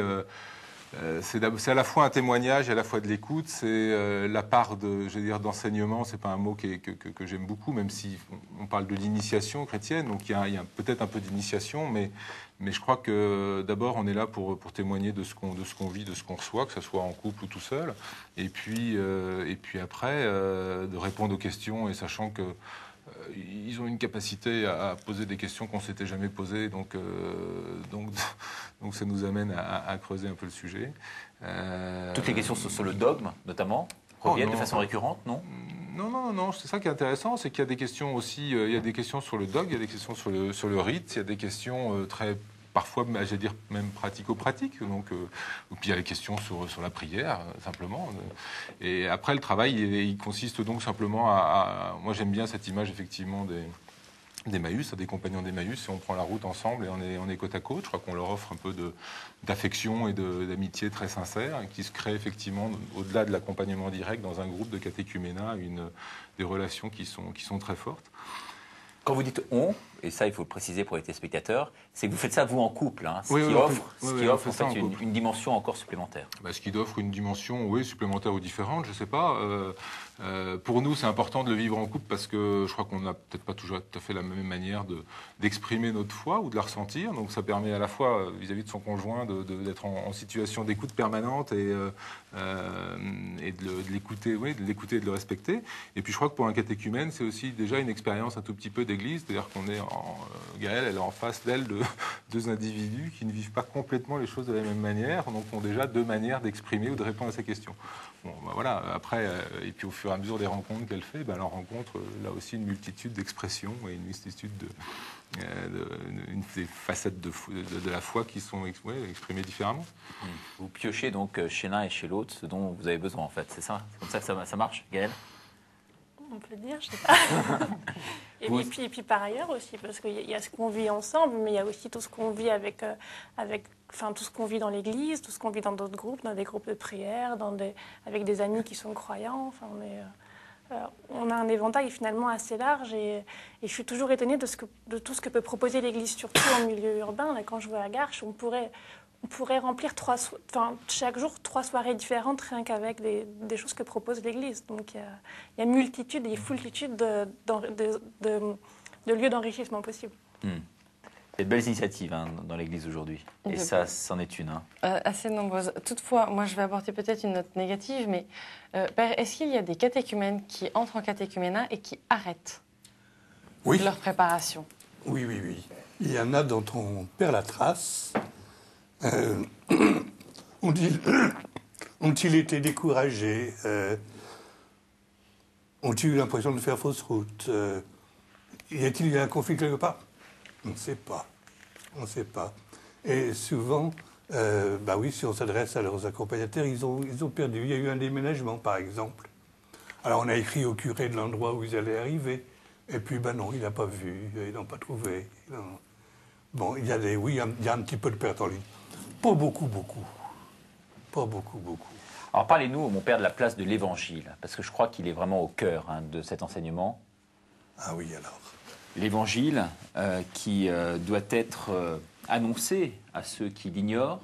c'est à la fois un témoignage et à la fois de l'écoute. C'est la part d'enseignement. C'est pas un mot que j'aime beaucoup, même si on parle de l'initiation chrétienne. Donc il y a peut-être un peu d'initiation, mais je crois que d'abord on est là pour témoigner de ce qu'on vit, de ce qu'on reçoit, que ce soit en couple ou tout seul. Et puis après de répondre aux questions, et sachant que ils ont une capacité à poser des questions qu'on ne s'était jamais posées, donc ça nous amène à creuser un peu le sujet. Toutes les questions sur le dogme, notamment, reviennent de façon récurrente, non? Non, c'est ça qui est intéressant, c'est qu'il y a des questions aussi, il y a des questions sur le dogme, il y a des questions sur le rite, il y a des questions parfois, j'allais dire, même pratico-pratiques. Donc, puis il y a les questions sur la prière, simplement. Et après, le travail, il consiste donc simplement moi, j'aime bien cette image, effectivement, d'Emmaüs, des compagnons d'Emmaüs, et on prend la route ensemble, et on est côte à côte. Je crois qu'on leur offre un peu d'affection et d'amitié très sincère, et qui se crée, effectivement, au-delà de l'accompagnement direct, dans un groupe de catéchuménat, des relations qui sont très fortes. Quand vous dites « on », et ça, il faut le préciser pour les téléspectateurs, c'est que vous faites ça, vous, en couple, hein, ce qui offre en fait une dimension encore supplémentaire. Ce qui offre une dimension, oui, supplémentaire ou différente, je ne sais pas. Pour nous, c'est important de le vivre en couple, parce que je crois qu'on n'a peut-être pas toujours tout à fait la même manière d'exprimer notre foi ou de la ressentir. Donc ça permet à la fois, vis-à-vis de son conjoint, d'être en situation d'écoute permanente et de l'écouter, oui, de l'écouter et de le respecter. Et puis je crois que pour un catéchumène, c'est aussi déjà une expérience un tout petit peu d'église, c'est-à-dire qu'on est Gaëlle, elle est en face d'elle de deux individus qui ne vivent pas complètement les choses de la même manière, donc ont déjà deux manières d'exprimer ou de répondre à ces questions. Bon, voilà. Après, et puis au fur et à mesure des rencontres qu'elle fait, elle rencontre là aussi une multitude d'expressions et une multitude des facettes de la foi qui sont exprimées différemment. Vous piochez donc chez l'un et chez l'autre ce dont vous avez besoin, en fait, c'est ça? C'est comme ça que ça marche, Gaëlle? On peut le dire, je sais pas. Et puis par ailleurs aussi, parce qu'il y a ce qu'on vit ensemble, mais il y a aussi tout ce qu'on vit tout ce qu'on vit dans l'église, tout ce qu'on vit dans d'autres groupes, dans des groupes de prière, avec des amis qui sont croyants. Enfin, on a un éventail finalement assez large, et je suis toujours étonnée de tout ce que peut proposer l'église, surtout en milieu urbain. Là, quand je vais à Garches, on pourrait remplir chaque jour 3 soirées différentes, rien qu'avec des choses que propose l'Église. Donc il y a multitude et foultitude de lieux d'enrichissement possibles. Il y a de belles initiatives dans l'Église aujourd'hui. Et ça, c'en est une. Assez nombreuses. Toutefois, moi, je vais apporter peut-être une note négative, mais Père, est-ce qu'il y a des catéchumènes qui entrent en catéchuménat et qui arrêtent leur préparation? Oui. Il y en a dont on perd la trace. Ont-ils été découragés? Ont-ils eu l'impression de faire fausse route? Y a-t-il eu un conflit quelque part? On ne sait pas. Et souvent, si on s'adresse à leurs accompagnateurs, ils ont perdu. Il y a eu un déménagement, par exemple. Alors on a écrit au curé de l'endroit où ils allaient arriver. Et puis, non, il n'a pas vu, ils n'ont pas trouvé. Non. Bon, il y a un petit peu de perte en ligne. Pas beaucoup. Alors parlez-nous, mon père, de la place de l'Évangile, parce que je crois qu'il est vraiment au cœur de cet enseignement. Ah oui, alors. L'Évangile qui doit être annoncé à ceux qui l'ignorent,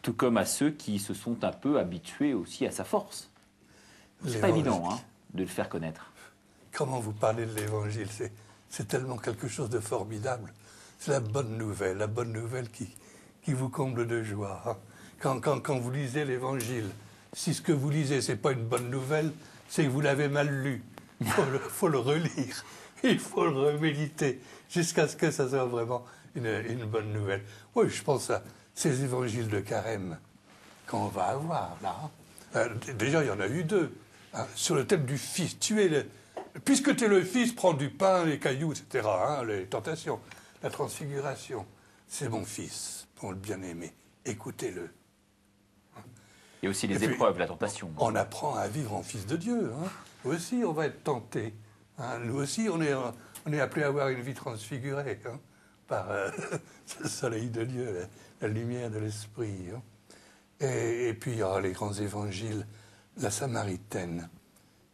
tout comme à ceux qui se sont un peu habitués aussi à sa force. C'est pas évident de le faire connaître. Comment vous parlez de l'Évangile, c'est tellement quelque chose de formidable. C'est la bonne nouvelle qui vous comble de joie. Quand vous lisez l'Évangile, si ce que vous lisez, c'est pas une bonne nouvelle, c'est que vous l'avez mal lu. Il faut le relire, il faut le reméditer, jusqu'à ce que ça soit vraiment une bonne nouvelle. Oui, je pense à ces évangiles de Carême. qu'on va avoir là. Déjà, il y en a eu 2. Hein, sur le thème du Fils. Puisque tu es le Fils, prends du pain, les cailloux, etc. Hein, les tentations, la transfiguration. C'est mon Fils, mon bien-aimé. Écoutez-le. Et aussi les épreuves, la tentation. On apprend à vivre en Fils de Dieu. Hein. Nous aussi, on va être tentés. Hein. Nous aussi, on est appelé à avoir une vie transfigurée hein, par le soleil de Dieu, la lumière de l'Esprit. Hein. Et puis, il y aura les grands évangiles. La Samaritaine,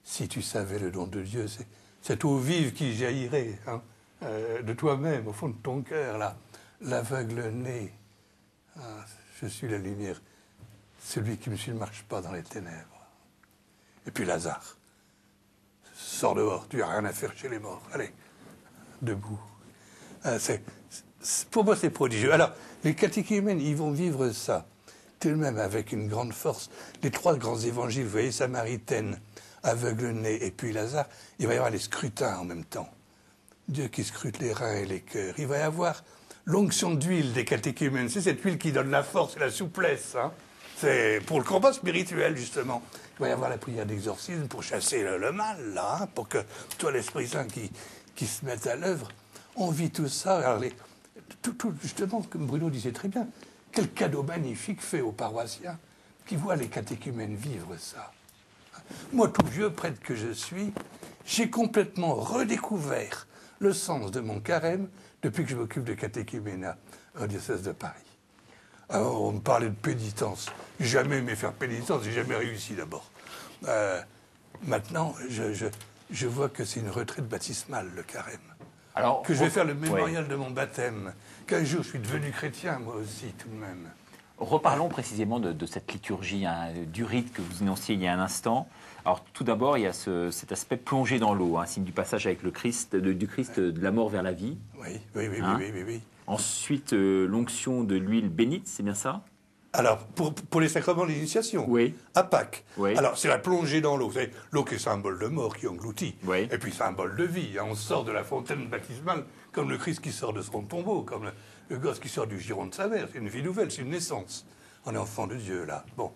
si tu savais le don de Dieu, c'est cette eau vive qui jaillirait hein, de toi-même, au fond de ton cœur, là. L'aveugle-né. Ah, je suis la lumière. Celui qui me suit ne marche pas dans les ténèbres. Et puis Lazare. Sors dehors, tu n'as rien à faire chez les morts. Allez, debout. Pour moi, c'est prodigieux. Alors, les catéchumènes, ils vont vivre ça. Tout de même avec une grande force. Les 3 grands évangiles, vous voyez, Samaritaine, aveugle-né et puis Lazare, il va y avoir les scrutins en même temps. Dieu qui scrute les reins et les cœurs. Il va y avoir l'onction d'huile des catéchumènes. C'est cette huile qui donne la force et la souplesse. Hein. C'est pour le combat spirituel, justement. Il va y avoir la prière d'exorcisme pour chasser le mal, là, hein, pour que toi, l'Esprit Saint qui se mette à l'œuvre. On vit tout ça. Alors, justement, comme Bruno disait très bien, quel cadeau magnifique fait aux paroissiens qui voient les catéchumènes vivre ça. Moi, tout vieux prêtre que je suis, j'ai complètement redécouvert le sens de mon carême depuis que je m'occupe de catéchuménat au diocèse de Paris. Alors, on me parlait de pénitence. J'ai jamais aimé faire pénitence, j'ai jamais réussi d'abord. Maintenant, je vois que c'est une retraite baptismale, le carême. Alors, que je vais faire le mémorial de mon baptême. Qu'un jour, je suis devenu chrétien, moi aussi, tout de même. Reparlons précisément de cette liturgie, hein, du rite que vous énonciez il y a un instant. Alors, tout d'abord, il y a cet aspect plongé dans l'eau, hein, signe du passage avec le Christ, du Christ de la mort vers la vie. Oui. Ensuite, l'onction de l'huile bénite, c'est bien ça? Alors, pour les sacrements de l'initiation, oui. À Pâques. Oui. Alors, c'est la plongée dans l'eau. Vous savez, l'eau qui est symbole de mort, qui engloutit. Oui. Et puis symbole de vie. Hein. On sort de la fontaine baptismale comme le Christ qui sort de son tombeau, comme le gosse qui sort du giron de sa mère. C'est une vie nouvelle, c'est une naissance. On est enfant de Dieu, là. Bon.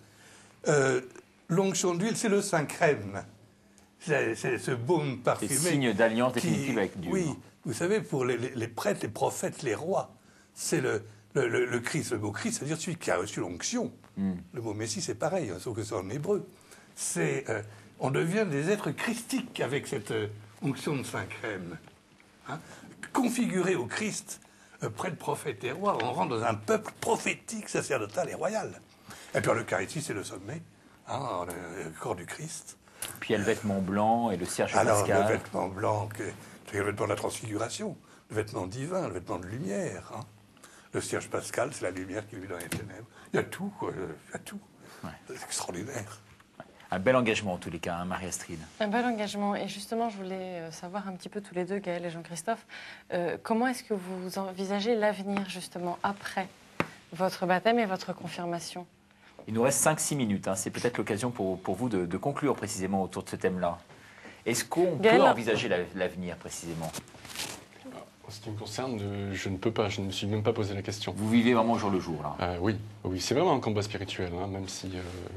L'onction d'huile, c'est le Saint-Crème. C'est ce baume parfumé. C'est signe d'alliance définitive avec Dieu. Oui. Vous savez, pour les prêtres, les prophètes, les rois, c'est le Christ. Le mot Christ, c'est-à-dire celui qui a reçu l'onction. Le mot Messie, c'est pareil, hein, sauf que c'est en hébreu. On devient des êtres christiques avec cette onction de Saint-Crème. Hein. Configuré au Christ, prêtre, prophète et roi, on rentre dans un peuple prophétique, sacerdotal et royal. Et puis l'Eucharistie, c'est le sommet, hein, le corps du Christ. Puis il y a le vêtement blanc et le cierge pascal. Alors, le vêtement blanc, c'est le vêtement de la transfiguration, le vêtement divin, le vêtement de lumière. Hein. Le cierge pascal, c'est la lumière qui vit dans les ténèbres. Il y a tout, quoi. Il y a tout. Ouais. C'est extraordinaire. Un bel engagement, en tous les cas, hein, Marie-Astrid. Un bel engagement. Et justement, je voulais savoir un petit peu tous les deux, Gaël et Jean-Christophe, comment est-ce que vous envisagez l'avenir, justement, après votre baptême et votre confirmation? Il nous reste 5-6 minutes. Hein. C'est peut-être l'occasion pour vous de conclure précisément autour de ce thème-là. Est-ce qu'on peut envisager l'avenir, précisément? En ce qui me concerne, je ne peux pas. Je ne me suis même pas posé la question. Vous vivez vraiment jour le jour, là? Oui. C'est vraiment un combat spirituel, hein, même si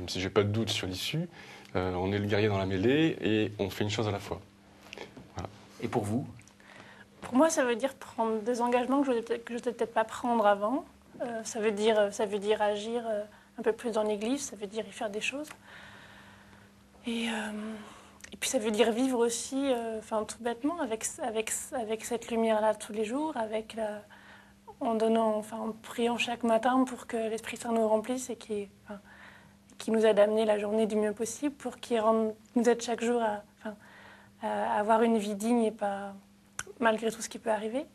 je n'ai pas de doute sur l'issue. On est le guerrier dans la mêlée et on fait une chose à la fois. Voilà. Et pour vous? Pour moi, ça veut dire prendre des engagements que je ne devais peut-être pas prendre avant. Ça veut dire agir un peu plus dans l'Église, ça veut dire y faire des choses. Et puis ça veut dire vivre aussi, tout bêtement, avec cette lumière-là tous les jours, en priant chaque matin pour que l'Esprit Saint nous remplisse et qui nous aide à amener la journée du mieux possible, pour qu'il nous aide chaque jour à avoir une vie digne et pas malgré tout ce qui peut arriver.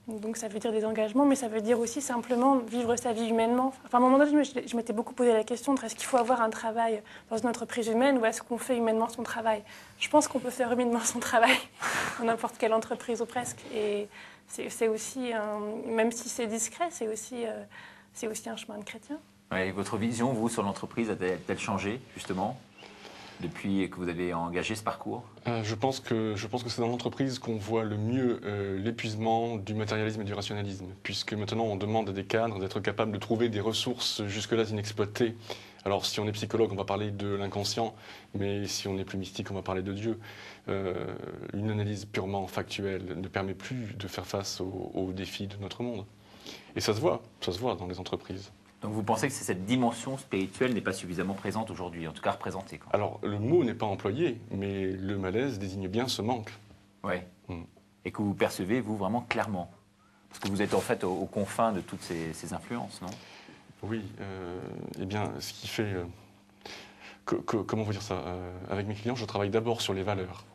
Donc ça veut dire des engagements, mais ça veut dire aussi simplement vivre sa vie humainement. À un moment donné, je m'étais beaucoup posé la question de est-ce qu'il faut avoir un travail dans une entreprise humaine ou est-ce qu'on fait humainement son travail? Je pense qu'on peut faire humainement son travail dans n'importe quelle entreprise ou presque. Et c'est aussi, même si c'est discret, c'est aussi un chemin de chrétien. Ouais, votre vision, vous, sur l'entreprise, a-t-elle changé, justement? depuis que vous avez engagé ce parcours? Je pense que c'est dans l'entreprise qu'on voit le mieux l'épuisement du matérialisme et du rationalisme, puisque maintenant on demande à des cadres d'être capables de trouver des ressources jusque-là inexploitées. Alors si on est psychologue, on va parler de l'inconscient, mais si on est plus mystique, on va parler de Dieu. Une analyse purement factuelle ne permet plus de faire face aux défis de notre monde. Et ça se voit dans les entreprises. Donc vous pensez que cette dimension spirituelle n'est pas suffisamment présente aujourd'hui, en tout cas représentée, quoi. Alors le mot n'est pas employé, mais le malaise désigne bien ce manque. Oui. Et que vous percevez, vous, vraiment clairement. Parce que vous êtes en fait aux confins de toutes ces influences, non? Oui, eh bien, ce qui fait... comment vous dire ça? Avec mes clients, je travaille d'abord sur les valeurs.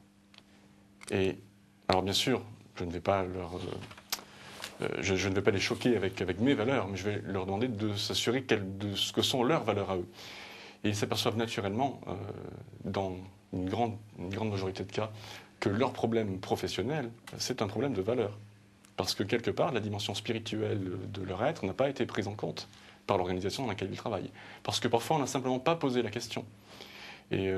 Et, alors bien sûr, je ne vais pas je ne vais pas les choquer avec mes valeurs, mais je vais leur demander de s'assurer de ce que sont leurs valeurs à eux. Et ils s'aperçoivent naturellement, dans une grande majorité de cas, que leur problème professionnel, c'est un problème de valeurs. Parce que quelque part, la dimension spirituelle de leur être n'a pas été prise en compte par l'organisation dans laquelle ils travaillent. Parce que parfois, on n'a simplement pas posé la question. Et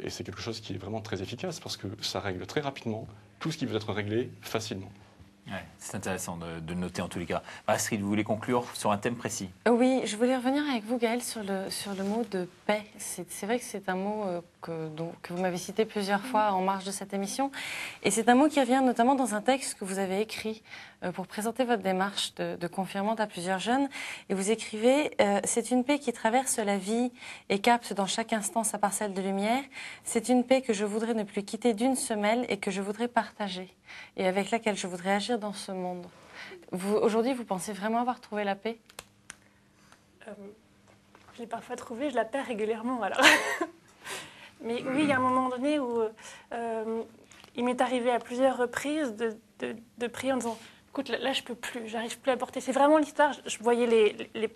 c'est quelque chose qui est vraiment très efficace, parce que ça règle très rapidement tout ce qui peut être réglé facilement. Ouais, c'est intéressant de le noter en tous les cas. Astrid, vous voulez conclure sur un thème précis? Oui, je voulais revenir avec vous, Gaëlle, sur le mot de paix. C'est vrai que c'est un mot que vous m'avez cité plusieurs fois en marge de cette émission. Et c'est un mot qui revient notamment dans un texte que vous avez écrit pour présenter votre démarche de confirmante à plusieurs jeunes. Et vous écrivez « C'est une paix qui traverse la vie et capte dans chaque instant sa parcelle de lumière. C'est une paix que je voudrais ne plus quitter d'une semelle et que je voudrais partager. Et avec laquelle je voudrais agir dans ce monde. » Aujourd'hui, vous pensez vraiment avoir trouvé la paix? Je l'ai parfois trouvée, je la perds régulièrement. Alors. Mais oui, il y a un moment donné où il m'est arrivé à plusieurs reprises de prier en disant « Écoute, là, je peux plus, j'arrive plus à porter. » C'est vraiment l'histoire. Je voyais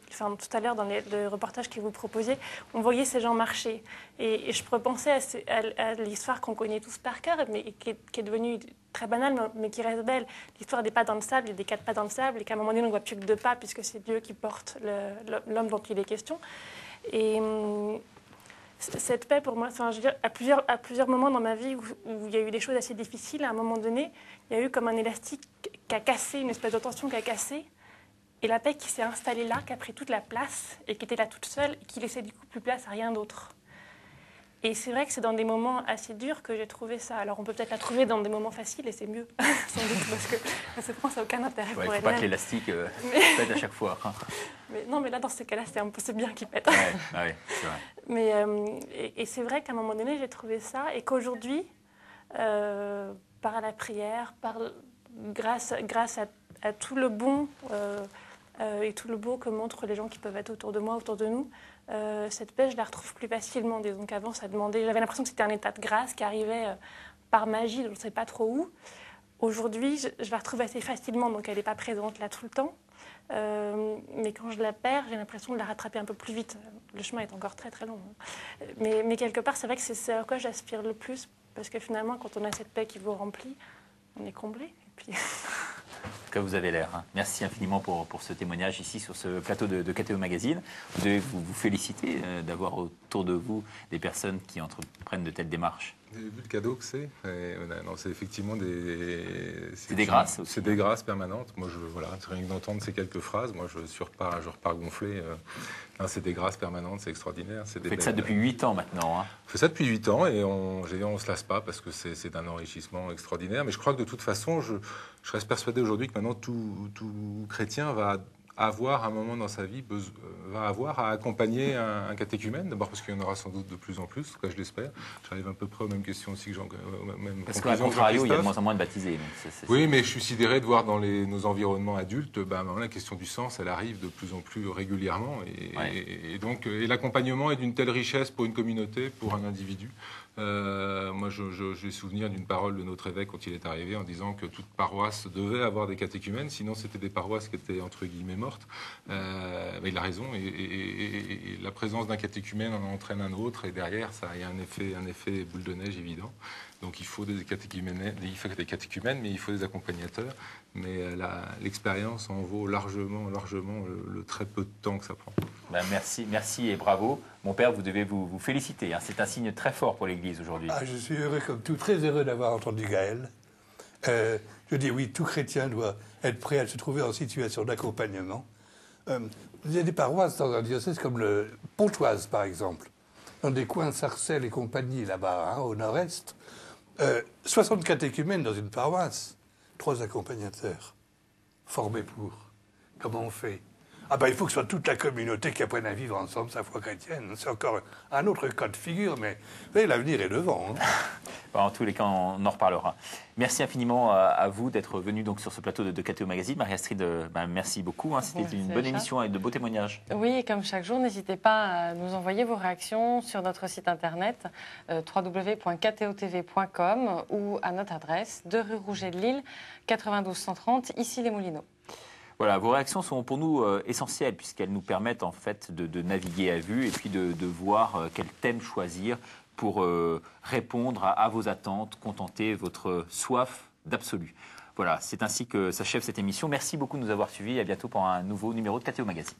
enfin, tout à l'heure dans le reportage que vous proposiez, on voyait ces gens marcher. Et je repensais à l'histoire qu'on connaît tous par cœur, mais qui est devenue très banale, mais qui reste belle. L'histoire des pas dans le sable, il y a des 4 pas dans le sable, et qu'à un moment donné, on ne voit plus que 2 pas, puisque c'est Dieu qui porte l'homme dont il est question. Et cette paix, pour moi, enfin, je veux dire, à plusieurs moments dans ma vie où il y a eu des choses assez difficiles, à un moment donné, il y a eu comme un élastique qui a cassé, une espèce de tension qui a cassé, et la paix qui s'est installée là, qui a pris toute la place, et qui était là toute seule, et qui laissait du coup plus place à rien d'autre. Et c'est vrai que c'est dans des moments assez durs que j'ai trouvé ça. Alors on peut peut-être la trouver dans des moments faciles, et c'est mieux, sans doute, parce que ça n'a aucun intérêt pour elle. Il ne faut pas que l'élastique pète à chaque fois. Mais non, mais là, dans ces cas-là, c'est bien qu'il pète. Ouais, c'est vrai. Mais, et c'est vrai qu'à un moment donné, j'ai trouvé ça, et qu'aujourd'hui, par la prière, grâce à tout le bon et tout le beau que montrent les gens qui peuvent être autour de moi, autour de nous, cette paix, je la retrouve plus facilement. Donc avant, ça demandait... J'avais l'impression que c'était un état de grâce qui arrivait par magie, je ne sais pas trop où. Aujourd'hui, je la retrouve assez facilement, donc elle n'est pas présente là tout le temps. Mais quand je la perds, j'ai l'impression de la rattraper un peu plus vite. Le chemin est encore très très long. Mais quelque part, c'est vrai que c'est à quoi j'aspire le plus, parce que finalement, quand on a cette paix qui vous remplit, on est comblé. Et puis... En tout cas, vous avez l'air. Merci infiniment pour ce témoignage ici sur ce plateau de KTO Magazine. Vous devez vous féliciter d'avoir autour de vous des personnes qui entreprennent de telles démarches. Vous avez vu le cadeau que c'est? Non, c'est effectivement des grâces aussi. C'est des grâces permanentes. Moi, c'est rien que d'entendre ces quelques phrases. Moi, je repars gonflé. Non, c'est des grâces permanentes, c'est extraordinaire. Vous faites ça depuis 8 ans maintenant. Hein. Je fais ça depuis 8 ans et on ne se lasse pas parce que c'est un enrichissement extraordinaire. Mais je crois que de toute façon, je reste persuadé aujourd'hui que maintenant tout chrétien va avoir un moment dans sa vie, va avoir à accompagner un catéchumène, d'abord parce qu'il y en aura sans doute de plus en plus, en tout cas je l'espère. J'arrive à peu près aux mêmes questions aussi que parce qu'à contrario, il y a de moins en moins de baptisés. Oui, mais je suis sidéré de voir dans nos environnements adultes, la question du sens, elle arrive de plus en plus régulièrement. Et donc, l'accompagnement est d'une telle richesse pour une communauté, pour un individu. Moi, j'ai souvenir d'une parole de notre évêque quand il est arrivé en disant que toute paroisse devait avoir des catéchumènes, sinon c'était des paroisses qui étaient entre guillemets mortes. Mais il a raison, et la présence d'un catéchumène en entraîne un autre, et derrière, ça a un effet boule de neige évident. Donc il faut des catéchumènes, mais il faut des accompagnateurs. Mais l'expérience en vaut largement le très peu de temps que ça prend. Ben, merci et bravo. Mon père, vous devez vous féliciter. Hein. C'est un signe très fort pour l'Église aujourd'hui. Ah, je suis heureux comme tout, très heureux d'avoir entendu Gaël. Je dis oui, tout chrétien doit être prêt à se trouver en situation d'accompagnement. Il y a des paroisses dans un diocèse comme le Pontoise, par exemple, dans des coins Sarcelles et compagnie, là-bas, hein, au nord-est. 60 catéchumènes dans une paroisse, 3 accompagnateurs formés pour. Comment on fait? Ah ben, il faut que ce soit toute la communauté qui apprenne à vivre ensemble sa foi chrétienne. C'est encore un autre cas de figure, mais vous voyez, l'avenir est devant. Hein. En tous les cas, on en reparlera. Merci infiniment à vous d'être venu donc sur ce plateau de KTO Magazine. Marie-Astrid, merci beaucoup. Hein. C'était une bonne émission avec de beaux témoignages. Oui, et comme chaque jour, n'hésitez pas à nous envoyer vos réactions sur notre site internet www.ktotv.com ou à notre adresse 2 rue Rouget de Lille, 92 130, ici les Moulineaux. Voilà, vos réactions sont pour nous essentielles puisqu'elles nous permettent en fait de naviguer à vue et puis de voir quel thème choisir pour répondre à vos attentes, contenter votre soif d'absolu. Voilà, c'est ainsi que s'achève cette émission. Merci beaucoup de nous avoir suivis et à bientôt pour un nouveau numéro de KTO Magazine.